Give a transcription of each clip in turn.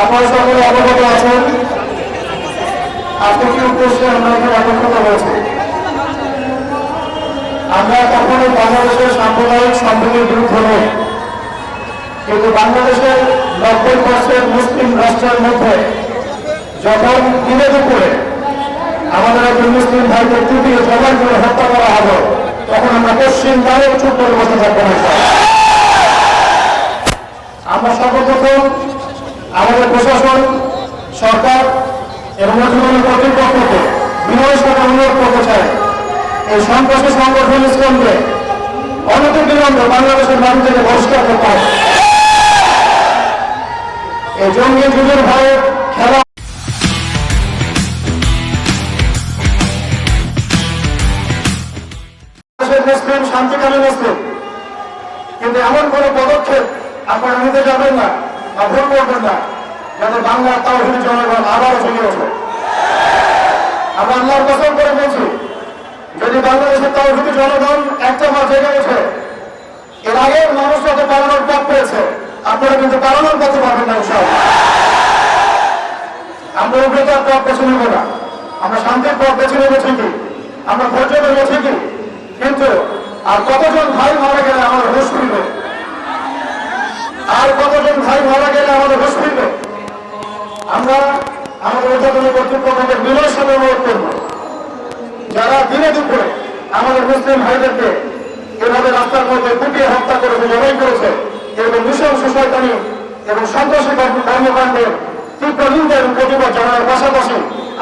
আপনারা সকলে অবগত আছেন, আজকে কি উদ্দেশ্যে আমরা এখানে একত্রিত হয়েছি। আমরা কখনো বাংলাদেশের সাম্প্রদায়িক সম্প্রীতির বিরুদ্ধে নই, কিন্তু বাংলাদেশের 90% মুসলিম রাষ্ট্রের মধ্যে যখন দিনে দুপুরে আমাদের একজন মুসলিম ভাইকে টুপিয়ে জবাই করে হত্যা করা হবে, তখন আমরা পশ্চিম দ্বারে চুপ করে বসে থাকবো না। আমরা সর্বপ্রথম আমাদের প্রশাসন, সরকার এবং ঊর্ধ্বতন কর্তৃপক্ষকে বিনয়ের সাথে অনুরোধ করতে চাই, এই সন্ত্রাসী সংগঠন ইসলামকে অনতিবিলম্বে বাংলাদেশের মাটি থেকে বহিষ্কার করতে হবে। এই জঙ্গি যুগের ভয়ে খেলা মুসলিম শান্তিকামী মুসলিম, কিন্তু এমন কোন পদক্ষেপ আপনারা নিতে যাবেন না বা ভুল করবেন না যাতে বাংলার তাওহীদ জনগণ আবারও জেগে ওঠে। আমরা আল্লাহর কসম করে বলছি, যদি বাংলাদেশের তাওহীদ জনগণ একটা মাস জেগে ওঠে, এর আগের মানুষ যত পালানোর পথ পেয়েছে আপনারা কিন্তু পালানোর পথে পাবেন না। ইনশাআল্লাহ আমরা উগ্রতার পথ বেছে নেব না, আমরা শান্তির পথ বেছে নেব ঠিকই, আমরা ধৈর্য নেব ঠিকই, কিন্তু আর কতজন ভাই মারা গেলে আমাদের হুঁশ ফিরবে? আর কতজন ভাই মারা গেলে আমাদের হুঁশ ফিরবে? আমরা আমাদের ঊর্ধ্বতন কর্তৃপক্ষকে বিনয়ের সাথে অনুরোধ করব, যারা দিনে দুপুরে আমাদের মুসলিম ভাইদেরকে এভাবে রাস্তার মধ্যে কুপিয়ে হত্যা করেছে, জবাই করেছে, এবং নৃশংস শয়তানি এবং সন্ত্রাসী কর্মকাণ্ডের তীব্র নিন্দা এবং প্রতিবাদ জানানোর পাশাপাশি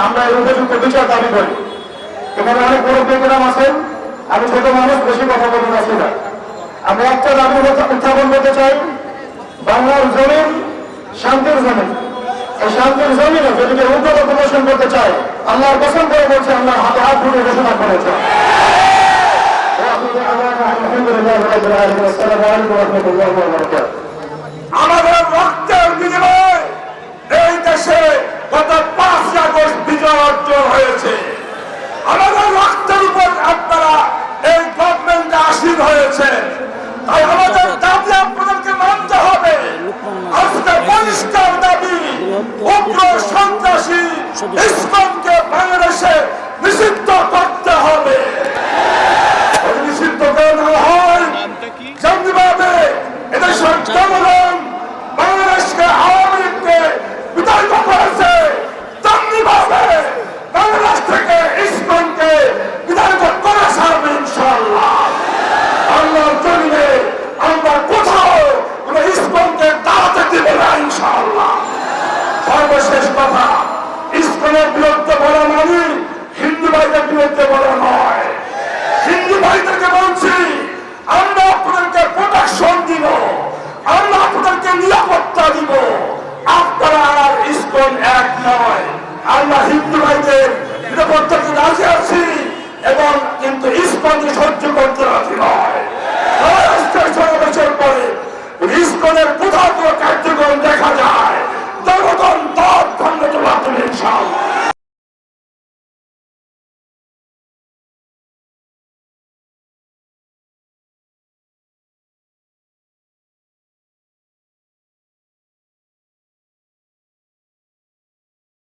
আমরা এর উপযুক্ত বিচার দাবি করি। এখানে অনেক বড় ব্যক্তিরাম আছেন, আমি ছোট মানুষ, বেশি কথা বলতে পারছি না। আমরা একটা দাবি উত্থাপন করতে চাই, বাংলার জমিন শান্তির জমিন, এই শান্তির জমিনে যদি কেউ উগ্রতা প্রদর্শন করতে চায়, আল্লাহর কসম করে বলছে আমরা হাতে হাত ধরে ঘোষণা করেছে। আমাদের রক্তের বিনিময়ে এই দেশে গত 5 আগস্ট বিজয় অর্জন হয়েছে। আমাদের রক্তের উপর আপনারা এই গভর্নমেন্টে আসীন হয়েছে, তাই আমাদের দাবি আপনাদেরকে মানতে হবে। আজকে পরিষ্কার দাবি, উগ্র সন্ত্রাসী ইসলামকে বাংলাদেশে নিষিদ্ধ করতে হবে। নিষিদ্ধ করে না হয় যেমনিভাবে এদেশের জনগণ বাংলাদেশকে আওয়ামী লীগকে বিতাড়িত করেছে, তেমনিভাবে বাংলাদেশ থেকে ইসলামকে বিতাড়িত করে ছাড়বে ইনশাআল্লাহ। আল্লাহর জমিনে আমরা কোথাও ইসলামকে দাঁড়াতে দিব না ইনশাআল্লাহ। সর্বশেষ কথা, ইসলামের বিরুদ্ধে বলা মানে হিন্দু ভাইদের বিরুদ্ধে বলা নয়। হিন্দু ভাইদেরকে বলছি, আমরা আপনাদেরকে প্রোটেকশন দিব, আমরা আপনাদেরকে নিরাপত্তা দিব, আপনারা আর ইসলাম এক নয়। আমরা হিন্দু ভাইদের নিরাপত্তাকে রাজি আছি, এবং কিন্তু ইসলামকে সহ্য করতে রাজি নয়।